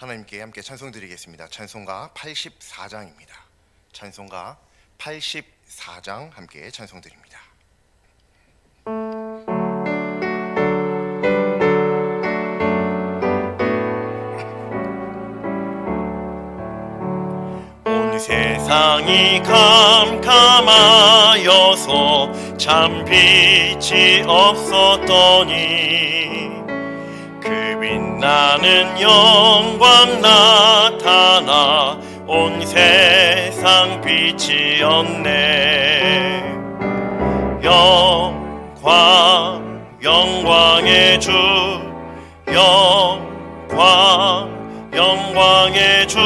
하나님께 함께 찬송 드리겠습니다. 찬송가 84장입니다. 찬송가 84장 함께 찬송 드립니다. 온 세상이 캄캄하여서 참 빛이 없었더니 그 빛나는 영광 나타나 온 세상 빛이었네. 영광의 주, 영광의 주,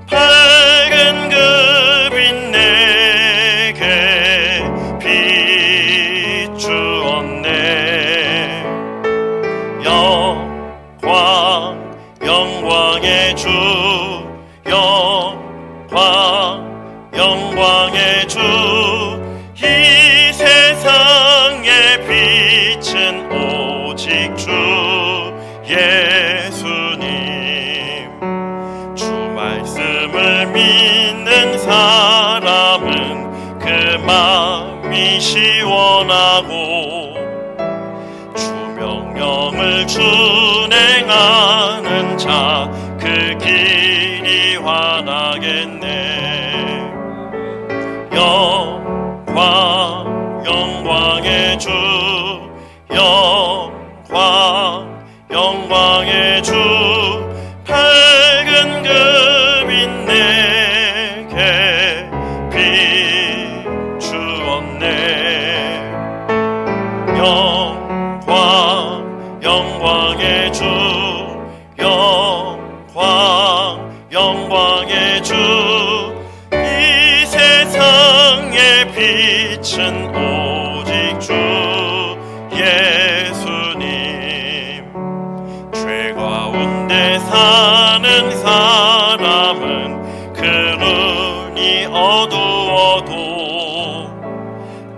밝은 그 빛 내게 비추었네. 영광의 주, 영광의 주, 이 세상의 빛은 오직 주 예수님. 주 말씀을 믿는 사람은 그 마음이 시원하고 주 명령을 준행하는 자 그 길이 환하겠네. 영광의 주, 영광의 주, 밝은 그 빛 내게 비추었네. 영광의 주, 영광의 주, 이 세상의 빛은 오직 주 예수님. 죄 가운데 사는 사람은 그 눈이 어두워도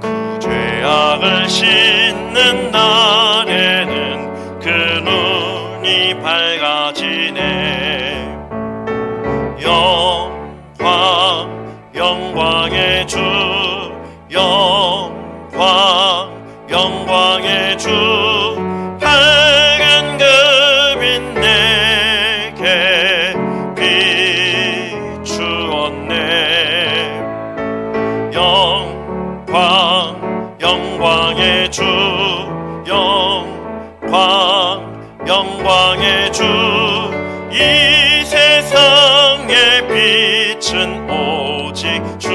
그 죄악을 씻는 날에는 그 눈이 밝아지네. 영광의 주, 영광의 주, 밝은 그 빛 내게 비추었네. 영광의 주, 영광의 주, 이 세상의 빛은 오직 주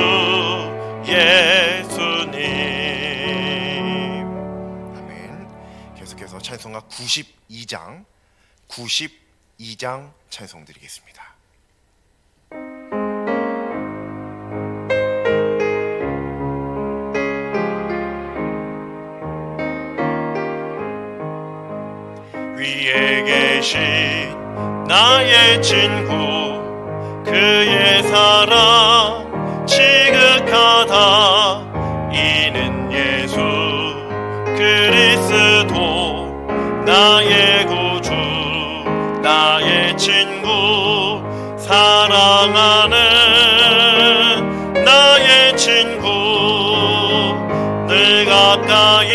예수님. 아멘. 계속해서 찬송가 92장 찬송 드리겠습니다. 위에 계신 나의 친구, 그의 사랑 지극하다. 이는 예수 그리스도 나의 구주, 나의 친구, 사랑하는 나의 친구. 늘 가까이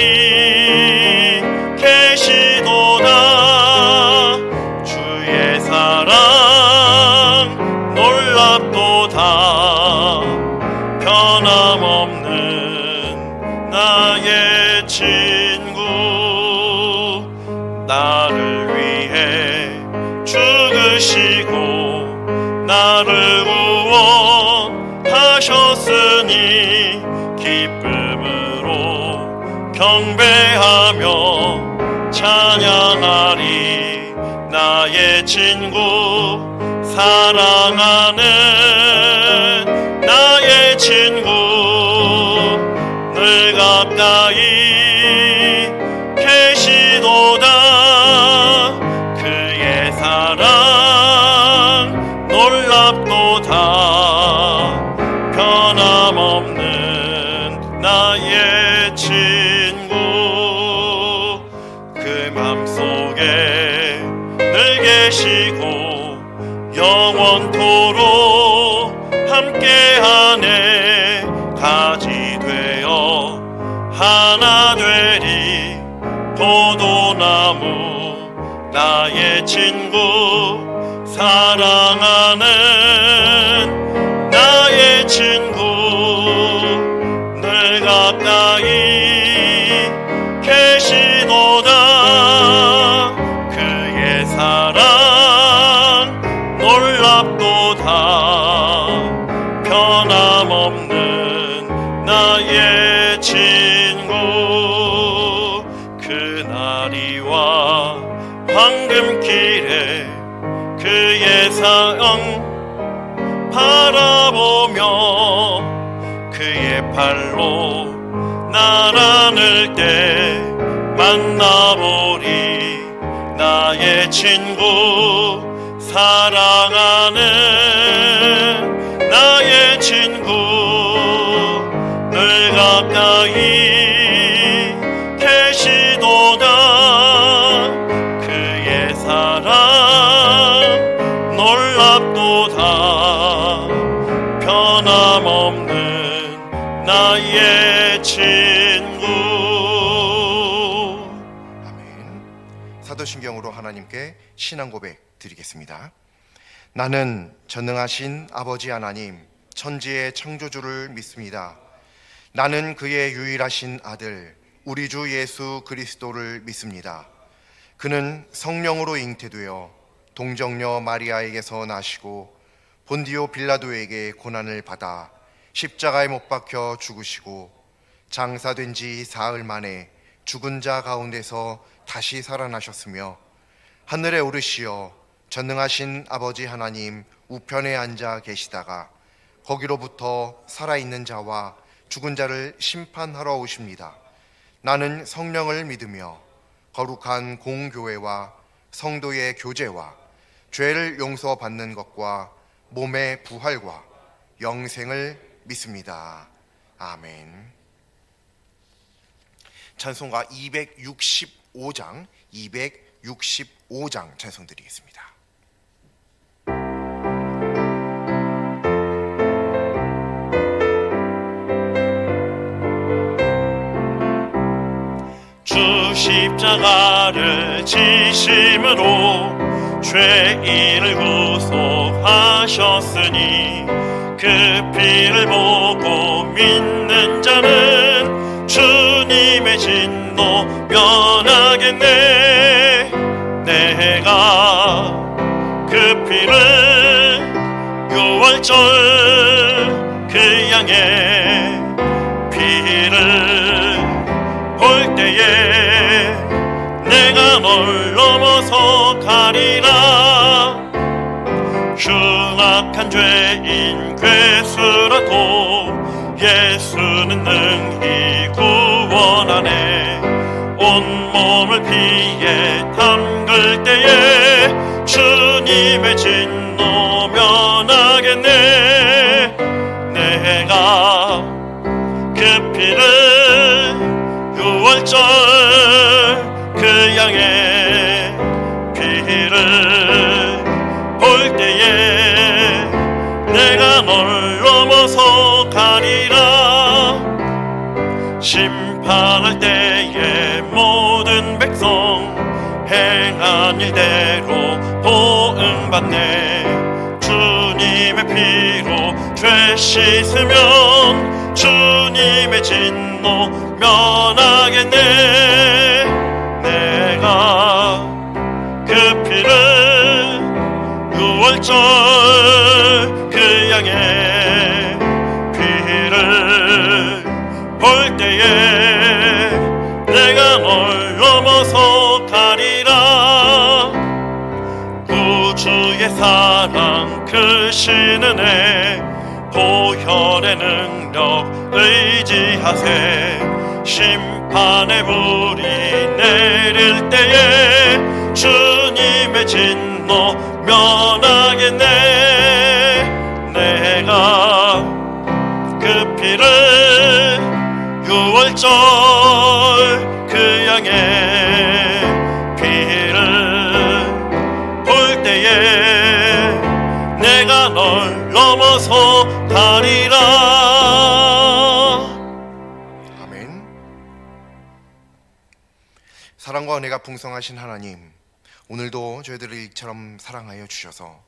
계시도다. 주의 사랑 놀랍도다. 변함없는 나의 친구. 나를 위해 죽으시고 나를 구원하셨으니 기쁨으로 경배하며 찬양하리. 나의 친구, 사랑하는 나의 친구. 늘 가까이 계시도다. 그의 사랑 놀랍도다. 변함없는 나의 친구. 그 맘속에 늘 계시고 하나 되리. 포도나무 나의 친구, 사랑하는 나의 친구, 늘 가까이 계시도다. 그의 사랑 놀랍도다. 변함없는 나의 친구. 그날이와 황금길에 그의 사랑 바라보며 그의 팔로 날 안을 때 만나보리. 나의 친구, 사랑하는 나의 친구, 늘 가까이 계시도다. 그의 사랑 놀랍도다. 변함없는 나의 친구. 아멘. 사도신경으로 하나님께 신앙 고백 드리겠습니다. 나는 전능하신 아버지 하나님, 천지의 창조주를 믿습니다. 나는 그의 유일하신 아들 우리 주 예수 그리스도를 믿습니다. 그는 성령으로 잉태되어 동정녀 마리아에게서 나시고 본디오 빌라도에게 고난을 받아 십자가에 못 박혀 죽으시고 장사된 지 사흘 만에 죽은 자 가운데서 다시 살아나셨으며 하늘에 오르시어 전능하신 아버지 하나님 우편에 앉아 계시다가 거기로부터 살아있는 자와 죽은 자를 심판하러 오십니다. 나는 성령을 믿으며 거룩한 공교회와 성도의 교제와 죄를 용서받는 것과 몸의 부활과 영생을 믿습니다. 아멘. 찬송가 265장 찬송 드리겠습니다. 주 십자가를 지심으로 죄인을 구속하셨으니 그 피를 보고 믿는 자는 주님의 진노 면하겠네. 내가 그 피를 6월절 그 양의 피를 볼 때에 내가 널 넘어서 가리라. 흉악한 죄인 괴수라도 예수는 능히 구원하네. 온몸을 피에 담글 때에 주님의 진노 면하겠네. 내가 그 피를 6월절 그 양의 피를 볼 때에 내가 널 넘어서 가리라. 심판할 때에 모든 백성 행한 일대로 보응받네. 주님의 피로 죄 씻으면 주님의 진노 면하겠네. 내가 그 피를 6월절 그 양의 피를 볼 때에 내가 널 넘어서 가리라. 구주의 사랑 크신 은혜 보혈의 능력 의지하세. 심판의 불이 내릴 때에 주님의 진노 면하겠네. 내가 그 피를 6월절 그 양의 피를 볼 때에 내가 널 넘어서 가리라. 아멘. 사랑과 은혜가 풍성하신 하나님, 오늘도 저희들을 이처럼 사랑하여 주셔서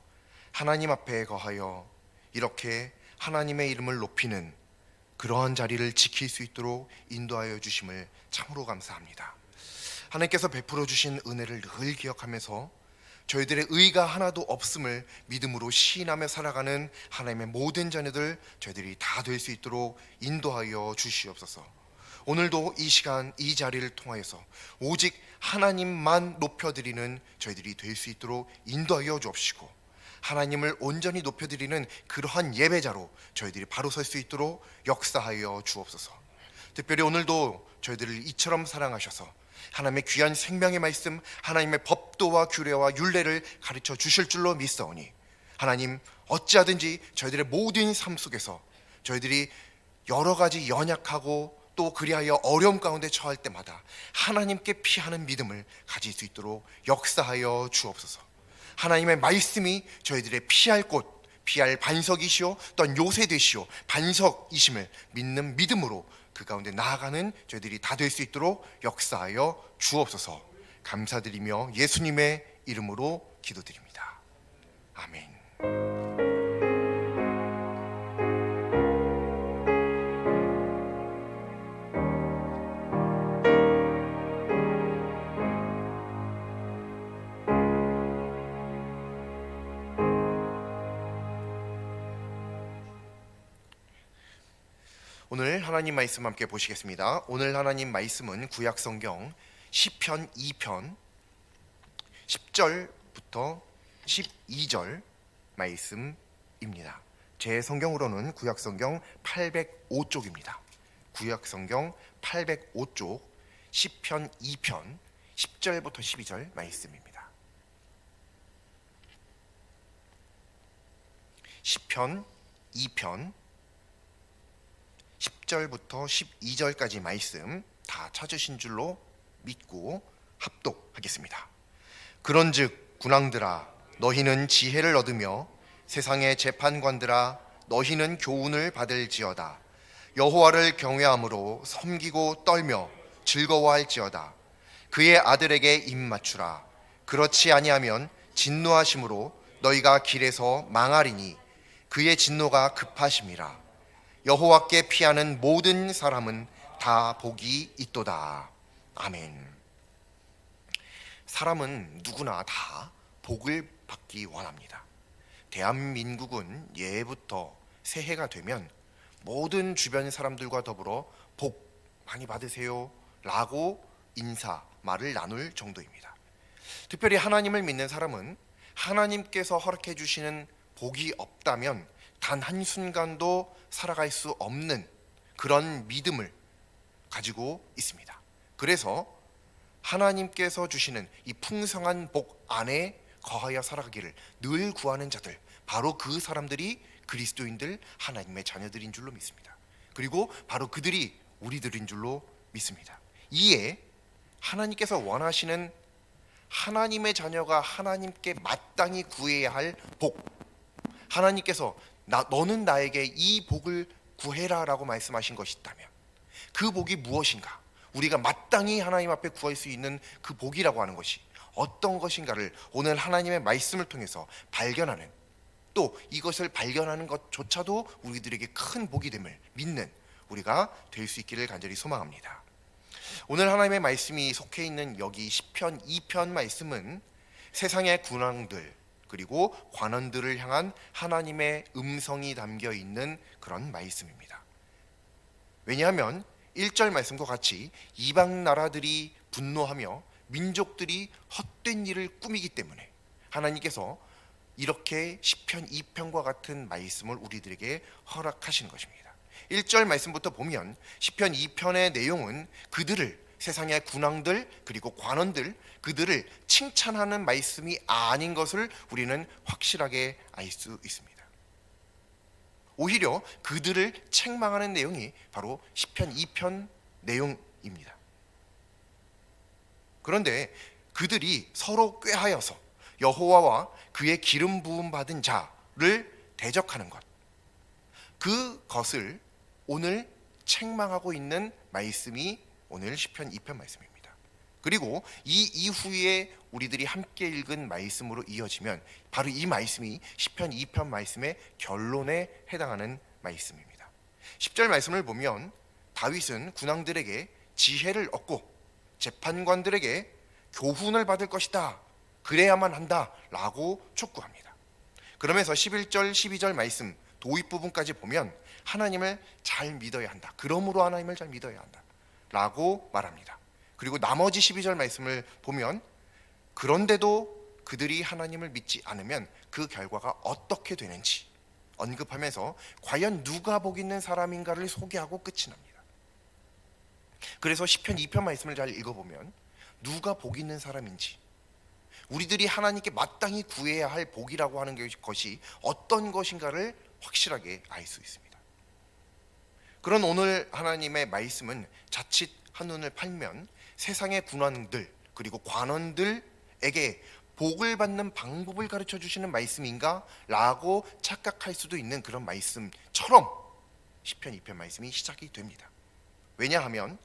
하나님 앞에 거하여 이렇게 하나님의 이름을 높이는 그러한 자리를 지킬 수 있도록 인도하여 주심을 참으로 감사합니다. 하나님께서 베풀어 주신 은혜를 늘 기억하면서 저희들의 의가 하나도 없음을 믿음으로 시인하며 살아가는 하나님의 모든 자녀들 저희들이 다 될 수 있도록 인도하여 주시옵소서. 오늘도 이 시간 이 자리를 통하여서 오직 하나님만 높여드리는 저희들이 될 수 있도록 인도하여 주옵시고, 하나님을 온전히 높여드리는 그러한 예배자로 저희들이 바로 설 수 있도록 역사하여 주옵소서. 특별히 오늘도 저희들을 이처럼 사랑하셔서 하나님의 귀한 생명의 말씀, 하나님의 법도와 규례와 율례를 가르쳐 주실 줄로 믿사오니, 하나님 어찌하든지 저희들의 모든 삶 속에서 저희들이 여러 가지 연약하고 또 그리하여 어려움 가운데 처할 때마다 하나님께 피하는 믿음을 가질 수 있도록 역사하여 주옵소서. 하나님의 말씀이 저희들의 피할 곳, 피할 반석이시오 또한 요새 되시오 반석이심을 믿는 믿음으로 그 가운데 나아가는 저희들이 다 될 수 있도록 역사하여 주옵소서. 감사드리며 예수님의 이름으로 기도드립니다. 아멘. 오늘 하나님 말씀 함께 보시겠습니다. 오늘 하나님 말씀은 구약성경 시편 2편 10절부터 12절 말씀입니다. 제 성경으로는 구약성경 805쪽입니다. 구약성경 805쪽 시편 2편 10절부터 12절 말씀입니다. 시편 2편 10절부터 12절까지 말씀 다 찾으신 줄로 믿고 합독하겠습니다. 그런즉 군왕들아, 너희는 지혜를 얻으며 세상의 재판관들아, 너희는 교훈을 받을지어다. 여호와를 경외함으로 섬기고 떨며 즐거워할지어다. 그의 아들에게 입 맞추라. 그렇지 아니하면 진노하심으로 너희가 길에서 망하리니 그의 진노가 급하심이라. 여호와께 피하는 모든 사람은 다 복이 있도다. 아멘. 사람은 누구나 다 복을 받기 원합니다. 대한민국은 예부터 새해가 되면 모든 주변 사람들과 더불어 복 많이 받으세요 라고 인사 말을 나눌 정도입니다. 특별히 하나님을 믿는 사람은 하나님께서 허락해 주시는 복이 없다면 단 한순간도 살아갈 수 없는 그런 믿음을 가지고 있습니다. 그래서 하나님께서 주시는 이 풍성한 복 안에 거하여 살아가기를 늘 구하는 자들, 바로 그 사람들이 그리스도인들, 하나님의 자녀들인 줄로 믿습니다. 그리고 바로 그들이 우리들인 줄로 믿습니다. 이에 하나님께서 원하시는 하나님의 자녀가 하나님께 마땅히 구해야 할 복, 하나님께서 너는 나에게 이 복을 구해라 라고 말씀하신 것이 있다면 그 복이 무엇인가, 우리가 마땅히 하나님 앞에 구할 수 있는 그 복이라고 하는 것이 어떤 것인가를 오늘 하나님의 말씀을 통해서 발견하는, 또 이것을 발견하는 것조차도 우리들에게 큰 복이 됨을 믿는 우리가 될 수 있기를 간절히 소망합니다. 오늘 하나님의 말씀이 속해 있는 여기 시편 2편 말씀은 세상의 군왕들 그리고 관원들을 향한 하나님의 음성이 담겨 있는 그런 말씀입니다. 왜냐하면 1절 말씀과 같이 이방 나라들이 분노하며 민족들이 헛된 일을 꾸미기 때문에 하나님께서 이렇게 시편 2편과 같은 말씀을 우리들에게 허락하시는 것입니다. 1절 말씀부터 보면 시편 2편의 내용은 그들을, 세상의 군왕들 그리고 관원들, 그들을 칭찬하는 말씀이 아닌 것을 우리는 확실하게 알 수 있습니다. 오히려 그들을 책망하는 내용이 바로 시편 2편 내용입니다. 그런데 그들이 서로 꾀하여서 여호와와 그의 기름 부음 받은 자를 대적하는 것, 그것을 오늘 책망하고 있는 말씀이 오늘 시편 2편 말씀입니다. 그리고 이 이후에 우리들이 함께 읽은 말씀으로 이어지면 바로 이 말씀이 시편 2편 말씀의 결론에 해당하는 말씀입니다. 10절 말씀을 보면 다윗은 군왕들에게 지혜를 얻고 재판관들에게 교훈을 받을 것이다, 그래야만 한다 라고 촉구합니다. 그러면서 11절 12절 말씀 도입 부분까지 보면 하나님을 잘 믿어야 한다, 그러므로 하나님을 잘 믿어야 한다 라고 말합니다. 그리고 나머지 12절 말씀을 보면 그런데도 그들이 하나님을 믿지 않으면 그 결과가 어떻게 되는지 언급하면서 과연 누가 복 있는 사람인가를 소개하고 끝이 납니다. 그래서 시편 2편 말씀을 잘 읽어보면 누가 복 있는 사람인지, 우리들이 하나님께 마땅히 구해야 할 복이라고 하는 것이 어떤 것인가를 확실하게 알 수 있습니다. 그런 오늘 하나님의 말씀은 자칫 한눈을 팔면 세상의 군왕들 그리고 관원들에게 복을 받는 방법을 가르쳐 주시는 말씀인가 라고 착각할 수도 있는 그런 말씀처럼 시편 2편 말씀이 시작이 됩니다. 왜냐하면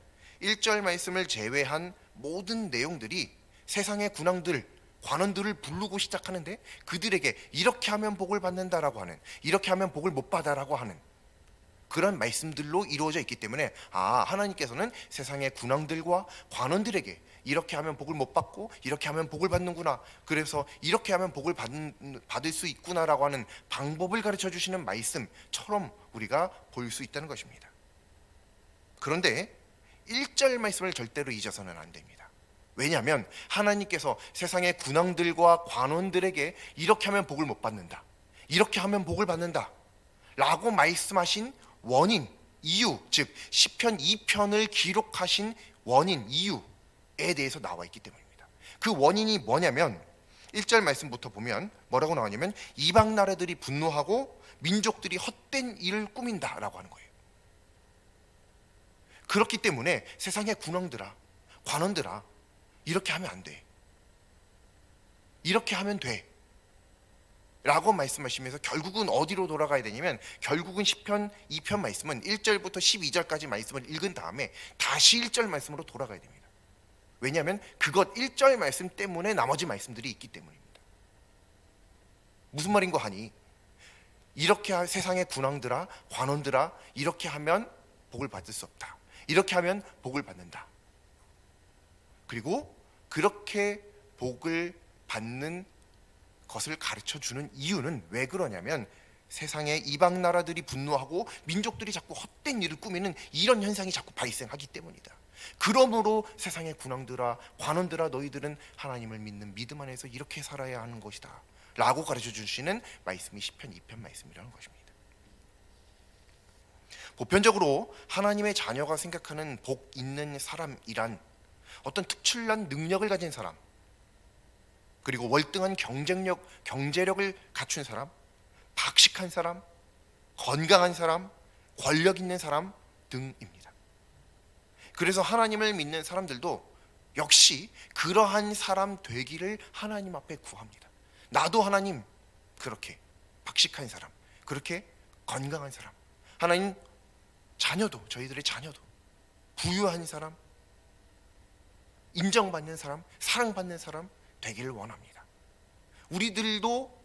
1절 말씀을 제외한 모든 내용들이 세상의 군왕들, 관원들을 부르고 시작하는데 그들에게 이렇게 하면 복을 받는다라고 하는, 이렇게 하면 복을 못 받아라고 하는 그런 말씀들로 이루어져 있기 때문에 하나님께서는 세상의 군왕들과 관원들에게 이렇게 하면 복을 못 받고 이렇게 하면 복을 받는구나, 그래서 이렇게 하면 복을 받을 수 있구나라고 하는 방법을 가르쳐 주시는 말씀처럼 우리가 볼 수 있다는 것입니다. 그런데 1절 말씀을 절대로 잊어서는 안 됩니다. 왜냐하면 하나님께서 세상의 군왕들과 관원들에게 이렇게 하면 복을 못 받는다, 이렇게 하면 복을 받는다 라고 말씀하신 원인, 이유, 즉 시편 2편을 기록하신 원인, 이유에 대해서 나와 있기 때문입니다. 그 원인이 뭐냐면 1절 말씀부터 보면 뭐라고 나오냐면 이방 나라들이 분노하고 민족들이 헛된 일을 꾸민다라고 하는 거예요. 그렇기 때문에 세상의 군왕들아, 관원들아, 이렇게 하면 안 돼, 이렇게 하면 돼 라고 말씀하시면서 결국은 어디로 돌아가야 되냐면 결국은 시편 2편 말씀은 1절부터 12절까지 말씀을 읽은 다음에 다시 1절 말씀으로 돌아가야 됩니다. 왜냐하면 그것 1절 말씀 때문에 나머지 말씀들이 있기 때문입니다. 무슨 말인고 하니 이렇게 세상의 군왕들아, 관원들아, 이렇게 하면 복을 받을 수 없다, 이렇게 하면 복을 받는다. 그리고 그렇게 복을 받는 것을 가르쳐 주는 이유는 왜 그러냐면 세상의 이방 나라들이 분노하고 민족들이 자꾸 헛된 일을 꾸미는 이런 현상이 자꾸 발생하기 때문이다. 그러므로 세상의 군왕들아, 관원들아, 너희들은 하나님을 믿는 믿음 안에서 이렇게 살아야 하는 것이다 라고 가르쳐 주시는 말씀이 시편 2편 말씀이라는 것입니다. 보편적으로 하나님의 자녀가 생각하는 복 있는 사람이란 어떤 특출난 능력을 가진 사람, 그리고 월등한 경제력을 갖춘 사람, 박식한 사람, 건강한 사람, 권력 있는 사람 등입니다. 그래서 하나님을 믿는 사람들도 역시 그러한 사람 되기를 하나님 앞에 구합니다. 나도 하나님 그렇게 박식한 사람, 그렇게 건강한 사람, 하나님 자녀도, 저희들의 자녀도 부유한 사람, 인정받는 사람, 사랑받는 사람 되기를 원합니다. 우리들도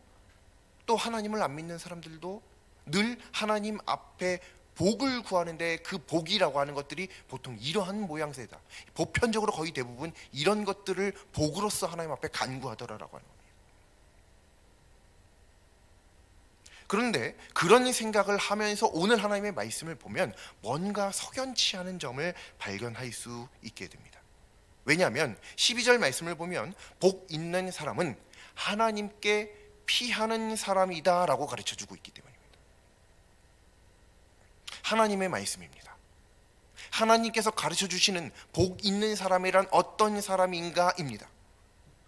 또 하나님을 안 믿는 사람들도 늘 하나님 앞에 복을 구하는데 그 복이라고 하는 것들이 보통 이러한 모양새다. 보편적으로 거의 대부분 이런 것들을 복으로서 하나님 앞에 간구하더라라고 하는 겁니다. 그런데 그런 생각을 하면서 오늘 하나님의 말씀을 보면 뭔가 석연치 않은 점을 발견할 수 있게 됩니다. 왜냐하면 12절 말씀을 보면 복 있는 사람은 하나님께 피하는 사람이다 라고 가르쳐주고 있기 때문입니다. 하나님의 말씀입니다. 하나님께서 가르쳐주시는 복 있는 사람이란 어떤 사람인가입니다.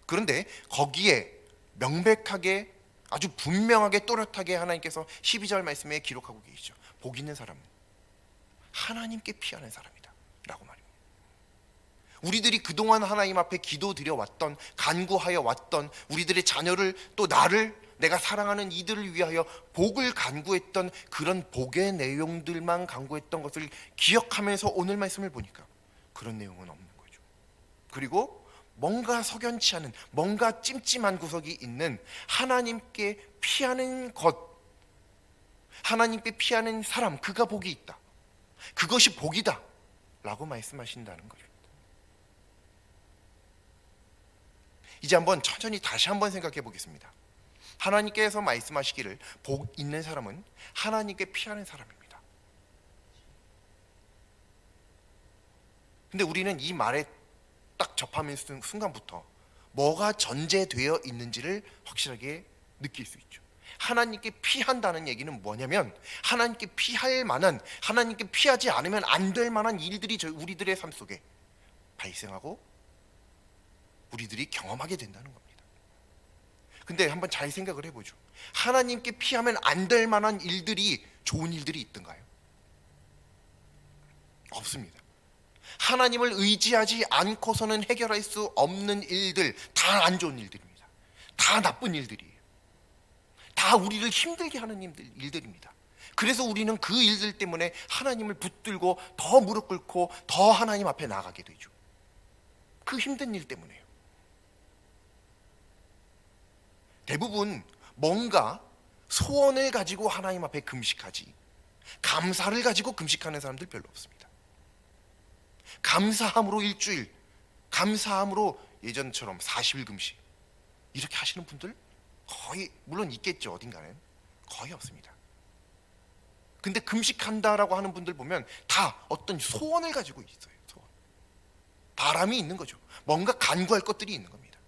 그런데 거기에 명백하게 아주 분명하게 또렷하게 하나님께서 12절 말씀에 기록하고 계시죠. 복 있는 사람은 하나님께 피하는 사람이다 라고 말합니다. 우리들이 그동안 하나님 앞에 기도드려 왔던, 간구하여 왔던, 우리들의 자녀를 또 나를, 내가 사랑하는 이들을 위하여 복을 간구했던 그런 복의 내용들만 간구했던 것을 기억하면서 오늘 말씀을 보니까 그런 내용은 없는 거죠. 그리고 뭔가 석연치 않은, 뭔가 찜찜한 구석이 있는 하나님께 피하는 것, 하나님께 피하는 사람, 그가 복이 있다, 그것이 복이다 라고 말씀하신다는 것입니다. 이제 한번 천천히 다시 한번 생각해 보겠습니다. 하나님께서 말씀하시기를 복 있는 사람은 하나님께 피하는 사람입니다. 근데 우리는 이 말에 딱 접하는 순간부터 뭐가 전제되어 있는지를 확실하게 느낄 수 있죠. 하나님께 피한다는 얘기는 뭐냐면 하나님께 피할 만한, 하나님께 피하지 않으면 안 될 만한 일들이 우리들의 삶 속에 발생하고 우리들이 경험하게 된다는 겁니다. 근데 한번 잘 생각을 해보죠. 하나님께 피하면 안 될 만한 일들이 좋은 일들이 있던가요? 없습니다. 하나님을 의지하지 않고서는 해결할 수 없는 일들, 다 안 좋은 일들입니다. 다 나쁜 일들이에요. 다 우리를 힘들게 하는 일들입니다. 그래서 우리는 그 일들 때문에 하나님을 붙들고 더 무릎 꿇고 더 하나님 앞에 나가게 되죠. 그 힘든 일 때문에요. 대부분 뭔가 소원을 가지고 하나님 앞에 금식하지, 감사를 가지고 금식하는 사람들 별로 없습니다. 감사함으로 일주일, 감사함으로 예전처럼 40일 금식 이렇게 하시는 분들 거의, 물론 있겠죠, 어딘가는. 거의 없습니다. 근데 금식한다라고 하는 분들 보면 다 어떤 소원을 가지고 있어요. 소원. 바람이 있는 거죠. 뭔가 간구할 것들이 있는 겁니다.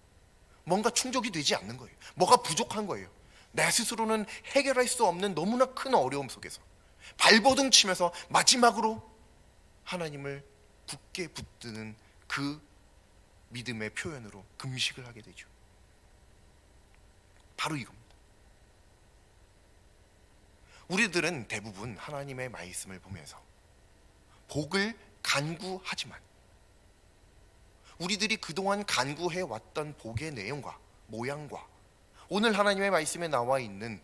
뭔가 충족이 되지 않는 거예요. 뭐가 부족한 거예요. 내 스스로는 해결할 수 없는 너무나 큰 어려움 속에서 발버둥 치면서 마지막으로 하나님을 굳게 붙드는 그 믿음의 표현으로 금식을 하게 되죠. 바로 이겁니다. 우리들은 대부분 하나님의 말씀을 보면서 복을 간구하지만 우리들이 그동안 간구해 왔던 복의 내용과 모양과 오늘 하나님의 말씀에 나와 있는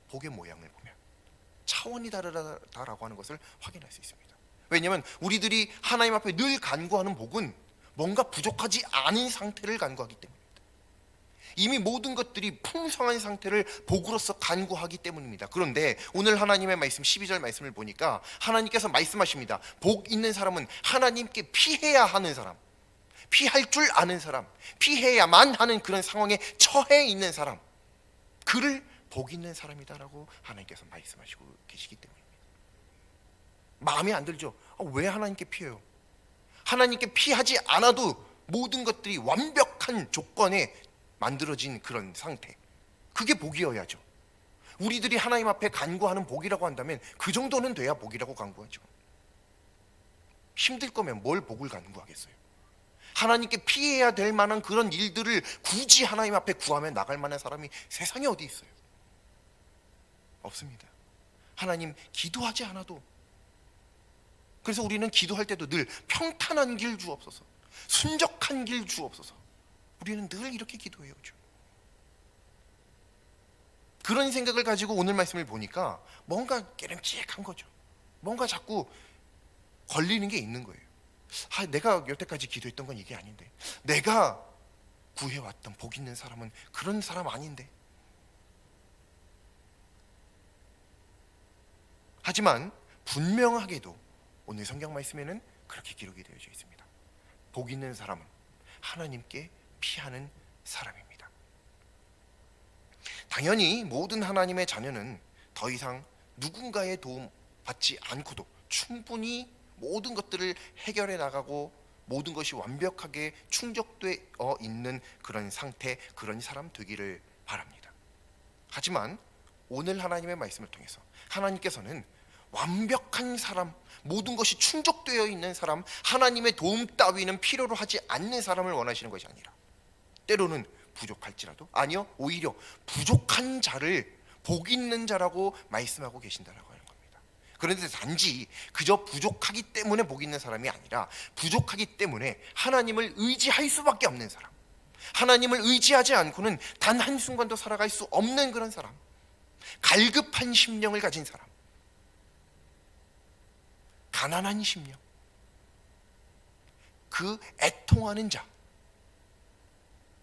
복의 모양을 보면 차원이 다르다라고 하는 것을 확인할 수 있습니다. 왜냐하면 우리들이 하나님 앞에 늘 간구하는 복은 뭔가 부족하지 않은 상태를 간구하기 때문입니다. 이미 모든 것들이 풍성한 상태를 복으로서 간구하기 때문입니다. 그런데 오늘 하나님의 말씀 12절 말씀을 보니까 하나님께서 말씀하십니다. 복 있는 사람은 하나님께 피해야 하는 사람, 피할 줄 아는 사람, 피해야만 하는 그런 상황에 처해 있는 사람, 그를 복 있는 사람이다라고 하나님께서 말씀하시고 계시기 때문입니다. 마음에 안 들죠? 왜 하나님께 피해요? 하나님께 피하지 않아도 모든 것들이 완벽한 조건에 만들어진 그런 상태, 그게 복이어야죠. 우리들이 하나님 앞에 간구하는 복이라고 한다면 그 정도는 돼야 복이라고 간구하죠. 힘들 거면 뭘 복을 간구하겠어요? 하나님께 피해야 될 만한 그런 일들을 굳이 하나님 앞에 구하며 나갈 만한 사람이 세상에 어디 있어요? 없습니다. 하나님, 기도하지 않아도, 그래서 우리는 기도할 때도 늘 평탄한 길 주옵소서, 순적한 길 주옵소서, 우리는 늘 이렇게 기도해요. 그런 생각을 가지고 오늘 말씀을 보니까 뭔가 깨름직한 거죠. 뭔가 자꾸 걸리는 게 있는 거예요. 내가 여태까지 기도했던 건 이게 아닌데, 내가 구해왔던 복 있는 사람은 그런 사람 아닌데. 하지만 분명하게도 오늘 성경 말씀에는 그렇게 기록이 되어져 있습니다. 복 있는 사람은 하나님께 피하는 사람입니다. 당연히 모든 하나님의 자녀는 더 이상 누군가의 도움 받지 않고도 충분히 모든 것들을 해결해 나가고 모든 것이 완벽하게 충족되어 있는 그런 상태, 그런 사람 되기를 바랍니다. 하지만 오늘 하나님의 말씀을 통해서 하나님께서는 완벽한 사람, 모든 것이 충족되어 있는 사람, 하나님의 도움 따위는 필요로 하지 않는 사람을 원하시는 것이 아니라 때로는 부족할지라도, 아니요, 오히려 부족한 자를 복 있는 자라고 말씀하고 계신다라고 하는 겁니다. 그런데 단지 그저 부족하기 때문에 복 있는 사람이 아니라 부족하기 때문에 하나님을 의지할 수밖에 없는 사람, 하나님을 의지하지 않고는 단 한순간도 살아갈 수 없는 그런 사람, 갈급한 심령을 가진 사람, 가난한 심령, 그 애통하는 자,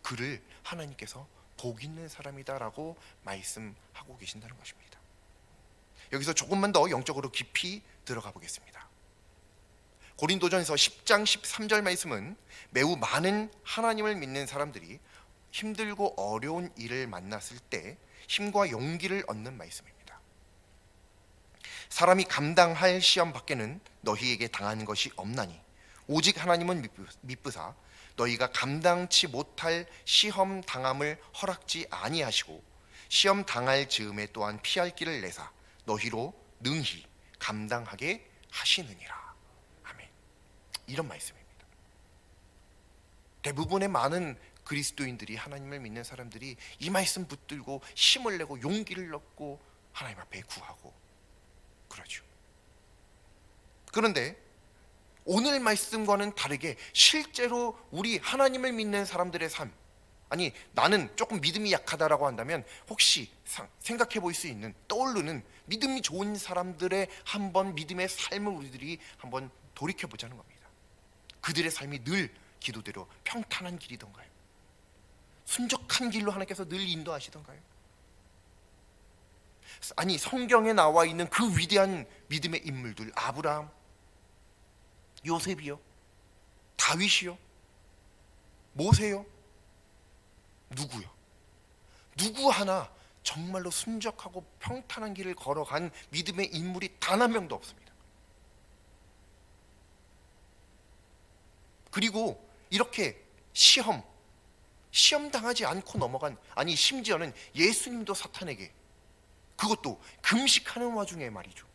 그를 하나님께서 복 있는 사람이다라고 말씀하고 계신다는 것입니다. 여기서 조금만 더 영적으로 깊이 들어가 보겠습니다. 고린도전서 10장 13절 말씀은 매우 많은 하나님을 믿는 사람들이 힘들고 어려운 일을 만났을 때 힘과 용기를 얻는 말씀입니다. 사람이 감당할 시험 밖에는 너희에게 당하는 것이 없나니 오직 하나님은 미쁘사 너희가 감당치 못할 시험 당함을 허락지 아니하시고 시험 당할 즈음에 또한 피할 길을 내사 너희로 능히 감당하게 하시느니라. 아멘. 이런 말씀입니다. 대부분의 많은 그리스도인들이, 하나님을 믿는 사람들이 이 말씀 붙들고 힘을 내고 용기를 얻고 하나님 앞에 구하고 그러죠. 그런데 오늘 말씀과는 다르게 실제로 우리 하나님을 믿는 사람들의 삶, 아니 나는 조금 믿음이 약하다라고 한다면 혹시 생각해 볼 수 있는, 떠오르는 믿음이 좋은 사람들의 한번 믿음의 삶을 우리들이 한번 돌이켜 보자는 겁니다. 그들의 삶이 늘 기도대로 평탄한 길이던가요? 순적한 길로 하나님께서 늘 인도하시던가요? 아니 성경에 나와 있는 그 위대한 믿음의 인물들, 아브라함, 요셉이요, 다윗이요, 모세요, 누구요? 누구 하나 정말로 순적하고 평탄한 길을 걸어간 믿음의 인물이 단 한 명도 없습니다. 그리고 이렇게 시험 당하지 않고 넘어간, 아니 심지어는 예수님도 사탄에게, 그것도 금식하는 와중에 말이죠.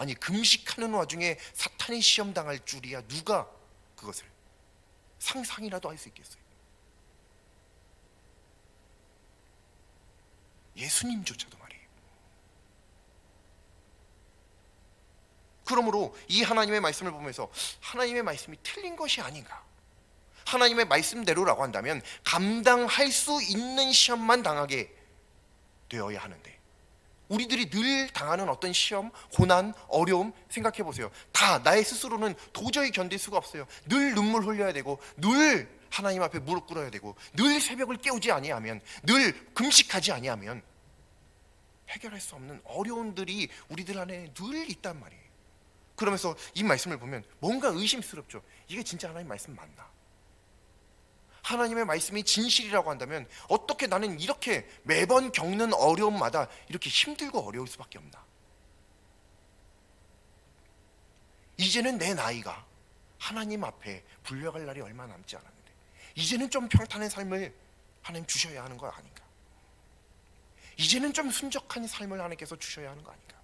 아니 금식하는 와중에 사탄이 시험 당할 줄이야 누가 그것을 상상이라도 할 수 있겠어요? 예수님조차도 말이에요. 그러므로 이 하나님의 말씀을 보면서 하나님의 말씀이 틀린 것이 아닌가, 하나님의 말씀대로라고 한다면 감당할 수 있는 시험만 당하게 되어야 하는데, 우리들이 늘 당하는 어떤 시험, 고난, 어려움 생각해 보세요. 다 나의 스스로는 도저히 견딜 수가 없어요. 늘 눈물 흘려야 되고, 늘 하나님 앞에 무릎 꿇어야 되고, 늘 새벽을 깨우지 아니하면, 늘 금식하지 아니하면 해결할 수 없는 어려움들이 우리들 안에 늘 있단 말이에요. 그러면서 이 말씀을 보면 뭔가 의심스럽죠. 이게 진짜 하나님 말씀 맞나? 하나님의 말씀이 진실이라고 한다면 어떻게 나는 이렇게 매번 겪는 어려움마다 이렇게 힘들고 어려울 수밖에 없나? 이제는 내 나이가 하나님 앞에 불려갈 날이 얼마 남지 않았는데 이제는 좀 평탄한 삶을 하나님 주셔야 하는 거 아닌가? 이제는 좀 순적한 삶을 하나님께서 주셔야 하는 거 아닌가?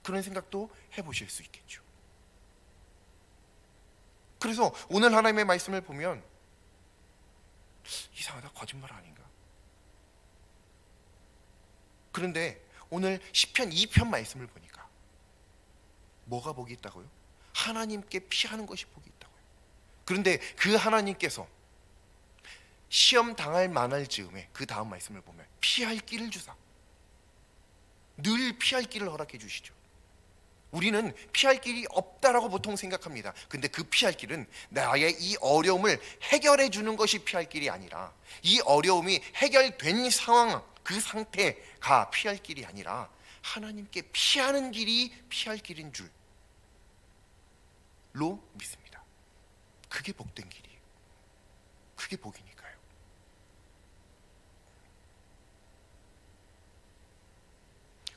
그런 생각도 해보실 수 있겠죠. 그래서 오늘 하나님의 말씀을 보면 이상하다, 거짓말 아닌가? 그런데 오늘 시편 2편 말씀을 보니까 뭐가 복이 있다고요? 하나님께 피하는 것이 복이 있다고요. 그런데 그 하나님께서 시험 당할 만할 즈음에 그 다음 말씀을 보면 피할 길을 주사, 늘 피할 길을 허락해 주시죠. 우리는 피할 길이 없다라고 보통 생각합니다. 근데 그 피할 길은 나의 이 어려움을 해결해 주는 것이 피할 길이 아니라, 이 어려움이 해결된 상황, 그 상태가 피할 길이 아니라 하나님께 피하는 길이 피할 길인 줄로 믿습니다. 그게 복된 길이에요. 그게 복이니까요.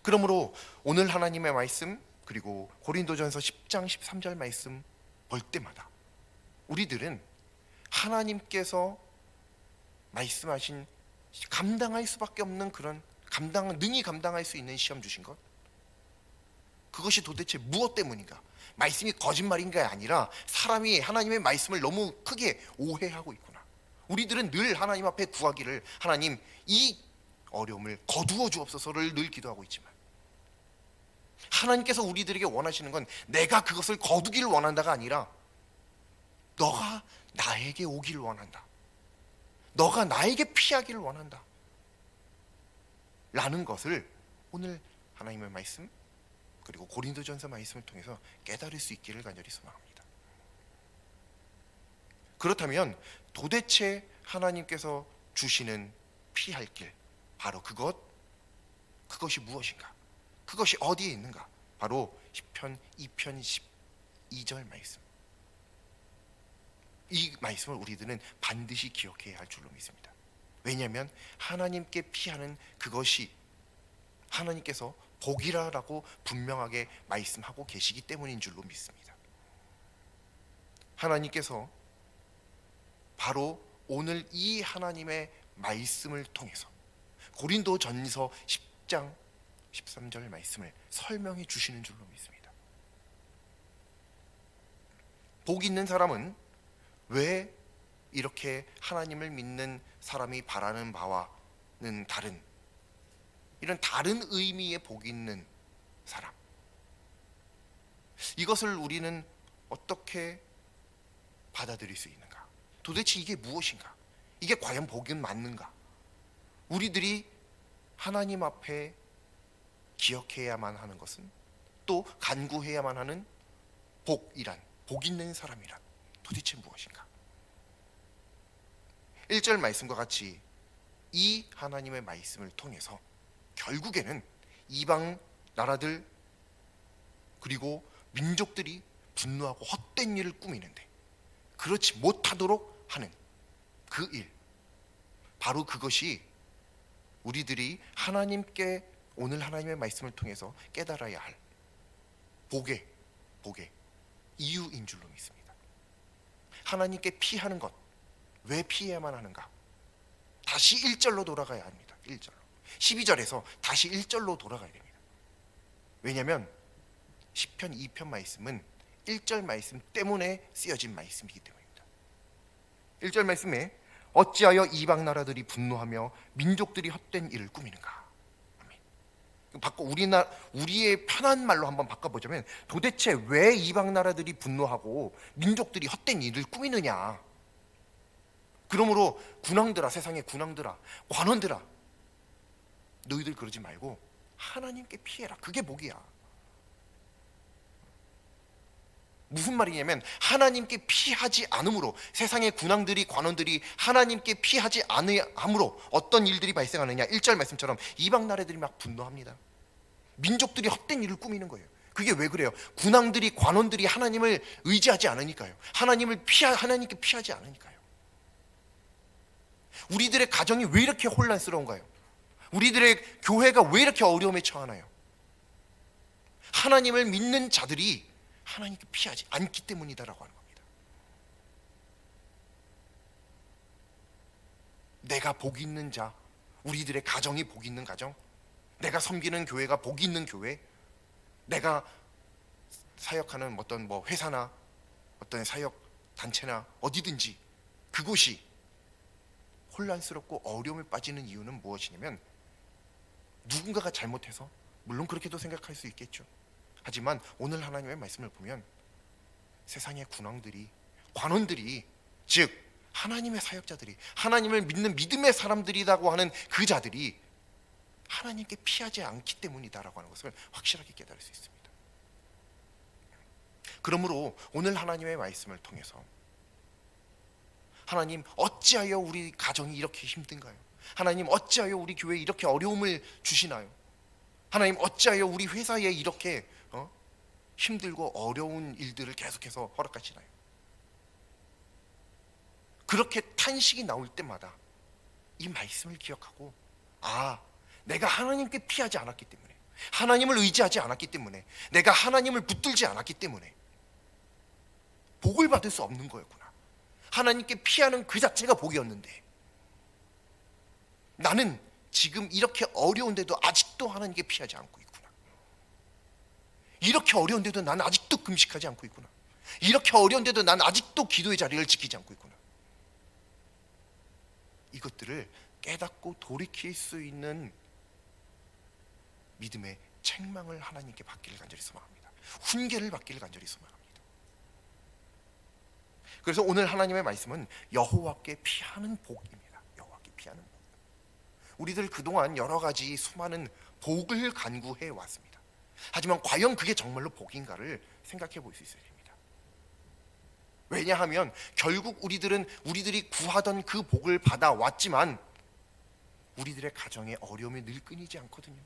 그러므로 오늘 하나님의 말씀, 그리고 고린도전서 10장 13절 말씀 볼 때마다 우리들은 하나님께서 말씀하신 감당할 수밖에 없는 그런 능히 감당할 수 있는 시험 주신 것, 그것이 도대체 무엇 때문인가? 말씀이 거짓말인가 아니라 사람이 하나님의 말씀을 너무 크게 오해하고 있구나. 우리들은 늘 하나님 앞에 구하기를, 하나님 이 어려움을 거두어 주옵소서를 늘 기도하고 있지만 하나님께서 우리들에게 원하시는 건 내가 그것을 거두기를 원한다가 아니라 너가 나에게 오기를 원한다, 너가 나에게 피하기를 원한다 라는 것을 오늘 하나님의 말씀, 그리고 고린도전서 말씀을 통해서 깨달을 수 있기를 간절히 소망합니다. 그렇다면 도대체 하나님께서 주시는 피할 길, 바로 그것이 무엇인가? 그것이 어디에 있는가? 바로 시편 2편 12절 말씀. 이 말씀을 우리들은 반드시 기억해야 할 줄로 믿습니다. 왜냐하면 하나님께 피하는 그것이 하나님께서 복이라고 분명하게 말씀하고 계시기 때문인 줄로 믿습니다. 하나님께서 바로 오늘 이 하나님의 말씀을 통해서 고린도전서 10장 13절 말씀을 설명해 주시는 줄로 믿습니다. 복 있는 사람은 왜 이렇게 하나님을 믿는 사람이 바라는 바와는 다른 이런 다른 의미의 복 있는 사람, 이것을 우리는 어떻게 받아들일 수 있는가? 도대체 이게 무엇인가? 이게 과연 복은 맞는가? 우리들이 하나님 앞에 기억해야만 하는 것은, 또 간구해야만 하는 복 있는 사람이란 도대체 무엇인가? 1절 말씀과 같이 이 하나님의 말씀을 통해서 결국에는 이방 나라들 그리고 민족들이 분노하고 헛된 일을 꾸미는데 그렇지 못하도록 하는 그 일, 바로 그것이 우리들이 하나님께 오늘 하나님의 말씀을 통해서 깨달아야 할 복의 이유인 줄로 믿습니다. 하나님께 피하는 것, 왜 피해야만 하는가? 다시 1절로 돌아가야 합니다. 1절로. 12절에서 다시 1절로 돌아가야 됩니다. 왜냐하면 시편 2편 말씀은 1절 말씀 때문에 쓰여진 말씀이기 때문입니다. 1절 말씀에 어찌하여 이방 나라들이 분노하며 민족들이 헛된 일을 꾸미는가? 우리의 편한 말로 한번 바꿔보자면 도대체 왜 이방 나라들이 분노하고 민족들이 헛된 일을 꾸미느냐? 그러므로 군왕들아, 세상의 군왕들아, 관원들아, 너희들 그러지 말고 하나님께 피해라. 그게 복이야. 무슨 말이냐면 하나님께 피하지 않음으로, 세상의 군왕들이 관원들이 하나님께 피하지 않음으로 어떤 일들이 발생하느냐? 1절 말씀처럼 이방 나라들이 막 분노합니다. 민족들이 헛된 일을 꾸미는 거예요. 그게 왜 그래요? 군왕들이 관원들이 하나님을 의지하지 않으니까요. 하나님께 피하지 않으니까요. 우리들의 가정이 왜 이렇게 혼란스러운가요? 우리들의 교회가 왜 이렇게 어려움에 처하나요? 하나님을 믿는 자들이 하나님께 피하지 않기 때문이다라고 하는 겁니다. 내가 복 있는 자, 우리들의 가정이 복 있는 가정, 내가 섬기는 교회가 복 있는 교회, 내가 사역하는 어떤 회사나 어떤 사역 단체나 어디든지 그곳이 혼란스럽고 어려움에 빠지는 이유는 무엇이냐면 누군가가 잘못해서, 물론 그렇게도 생각할 수 있겠죠. 하지만 오늘 하나님의 말씀을 보면 세상의 군왕들이, 관원들이, 즉 하나님의 사역자들이, 하나님을 믿는 믿음의 사람들이라고 하는 그 자들이 하나님께 피하지 않기 때문이다라고 하는 것을 확실하게 깨달을 수 있습니다. 그러므로 오늘 하나님의 말씀을 통해서 하나님, 어찌하여 우리 가정이 이렇게 힘든가요? 하나님, 어찌하여 우리 교회에 이렇게 어려움을 주시나요? 하나님, 어찌하여 우리 회사에 이렇게 힘들고 어려운 일들을 계속해서 허락하시나요? 그렇게 탄식이 나올 때마다 이 말씀을 기억하고, 내가 하나님께 피하지 않았기 때문에, 하나님을 의지하지 않았기 때문에, 내가 하나님을 붙들지 않았기 때문에 복을 받을 수 없는 거였구나. 하나님께 피하는 그 자체가 복이었는데 나는 지금 이렇게 어려운데도 아직도 하나님께 피하지 않고 있구나. 이렇게 어려운데도 난 아직도 금식하지 않고 있구나. 이렇게 어려운데도 난 아직도 기도의 자리를 지키지 않고 있구나. 이것들을 깨닫고 돌이킬 수 있는 믿음의 책망을 하나님께 받기를 간절히 소망합니다. 훈계를 받기를 간절히 소망합니다. 그래서 오늘 하나님의 말씀은 여호와께 피하는 복입니다. 여호와께 피하는 복. 우리들 그동안 여러 가지 수많은 복을 간구해 왔습니다. 하지만 과연 그게 정말로 복인가를 생각해 볼 수 있어야 됩니다. 왜냐하면 결국 우리들이 구하던 그 복을 받아왔지만 우리들의 가정에 어려움이 늘 끊이지 않거든요.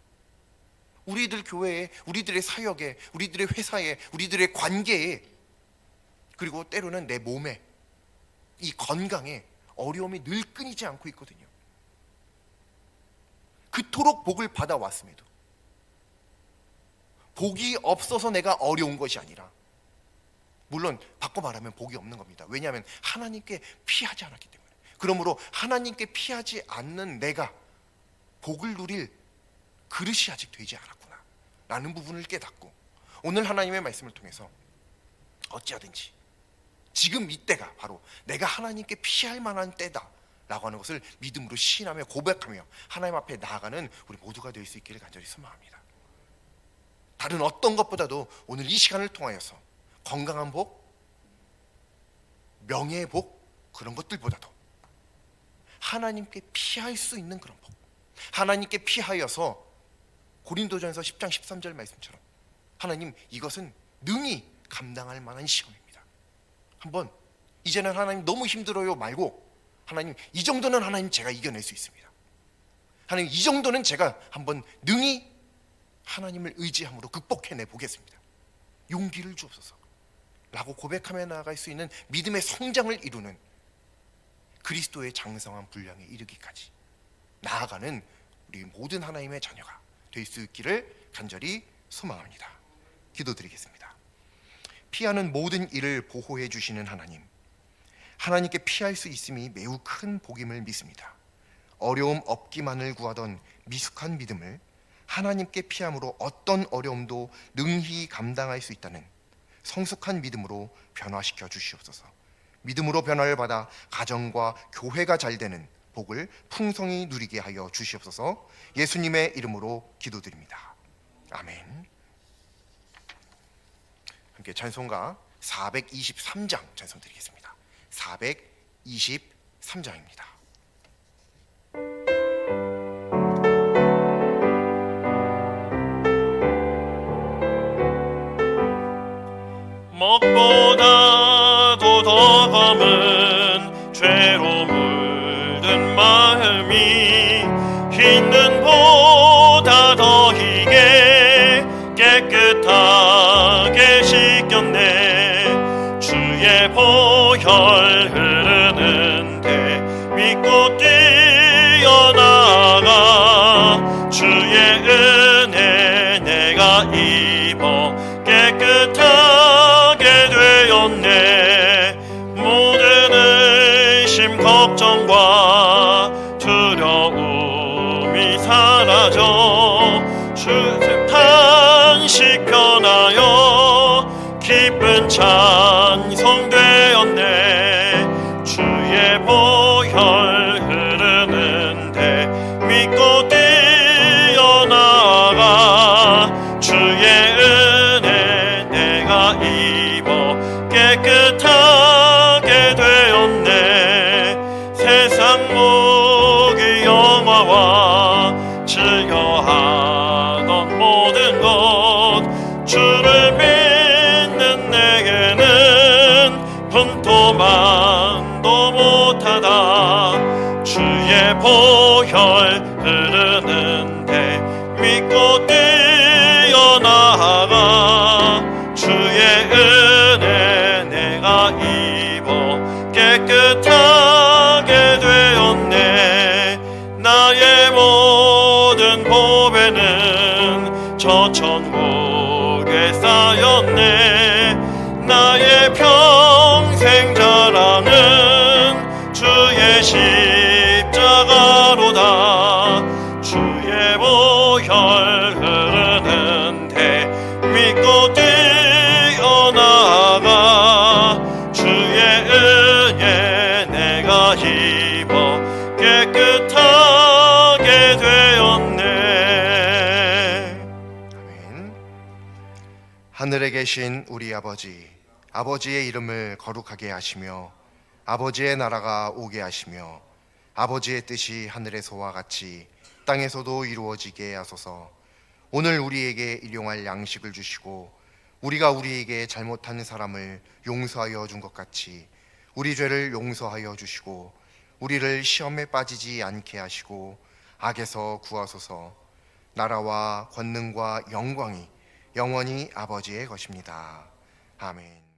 우리들 교회에, 우리들의 사역에, 우리들의 회사에, 우리들의 관계에, 그리고 때로는 내 몸에, 이 건강에 어려움이 늘 끊이지 않고 있거든요. 그토록 복을 받아왔음에도 복이 없어서 내가 어려운 것이 아니라, 물론 바꿔 말하면 복이 없는 겁니다. 왜냐하면 하나님께 피하지 않았기 때문에. 그러므로 하나님께 피하지 않는 내가 복을 누릴 그릇이 아직 되지 않았구나 라는 부분을 깨닫고, 오늘 하나님의 말씀을 통해서 어찌하든지 지금 이때가 바로 내가 하나님께 피할 만한 때다 라고 하는 것을 믿음으로 시인하며 고백하며 하나님 앞에 나아가는 우리 모두가 될 수 있기를 간절히 소망합니다. 다른 어떤 것보다도 오늘 이 시간을 통하여서 건강한 복, 명예의 복, 그런 것들보다도 하나님께 피할 수 있는 그런 복, 하나님께 피하여서 고린도전서 10장 13절 말씀처럼 하나님, 이것은 능히 감당할 만한 시험입니다. 한번 이제는 하나님 너무 힘들어요 말고, 하나님 이 정도는 하나님 제가 이겨낼 수 있습니다. 하나님 이 정도는 제가 한번 능히 하나님을 의지함으로 극복해내 보겠습니다. 용기를 주옵소서 라고 고백하며 나아갈 수 있는 믿음의 성장을 이루는 그리스도의 장성한 분량에 이르기까지 나아가는 우리 모든 하나님의 자녀가 될 수 있기를 간절히 소망합니다. 기도드리겠습니다. 피하는 모든 일을 보호해 주시는 하나님, 하나님께 피할 수 있음이 매우 큰 복임을 믿습니다. 어려움 없기만을 구하던 미숙한 믿음을 하나님께 피함으로 어떤 어려움도 능히 감당할 수 있다는 성숙한 믿음으로 변화시켜 주시옵소서. 믿음으로 변화를 받아 가정과 교회가 잘 되는 복을 풍성히 누리게 하여 주시옵소서. 예수님의 이름으로 기도드립니다. 아멘. 함께 찬송가 423장 찬송 드리겠습니다. 423장입니다. 무엇보다도 더 검은 죄로 물든 마음이 흰 눈보다 더 희게 깨끗하게 씻겼네. 주의 보혈 흐르는데 믿고 뛰어나가 주의 은혜 내가 입어 깨끗하게 되었네. 모든 의심 걱정과 두려움이 사라져 주의 탄식 변하여 기쁜 찬송 되었네. 주의 보혈 흐르는데 믿고 뛰어나가 주의 은혜 내가 입어 깨끗하게 되었네. 세상 무기 영화와 즐겨하던 모든 것 주를 믿는 내게는 분토만도 못하다. 주의 보혈 흐르는데 믿고 뛰어나가 주의 은혜 내가 입어 깨끗하게 되었네. 나의 모든 보배는 저 천국에 쌓였네. 나의 평생 자랑은 주의 십자가로다. 주의 보혈 흐르는데 믿고 뛰어나가 주의 은혜 내가 입어 깨끗하게 되었네. 아멘. 하늘에 계신 우리 아버지, 아버지의 이름을 거룩하게 하시며 아버지의 나라가 오게 하시며 아버지의 뜻이 하늘에서와 같이 땅에서도 이루어지게 하소서. 오늘 우리에게 일용할 양식을 주시고 우리가 우리에게 잘못하는 사람을 용서하여 준 것 같이 우리 죄를 용서하여 주시고 우리를 시험에 빠지지 않게 하시고 악에서 구하소서. 나라와 권능과 영광이 영원히 아버지의 것입니다. 아멘.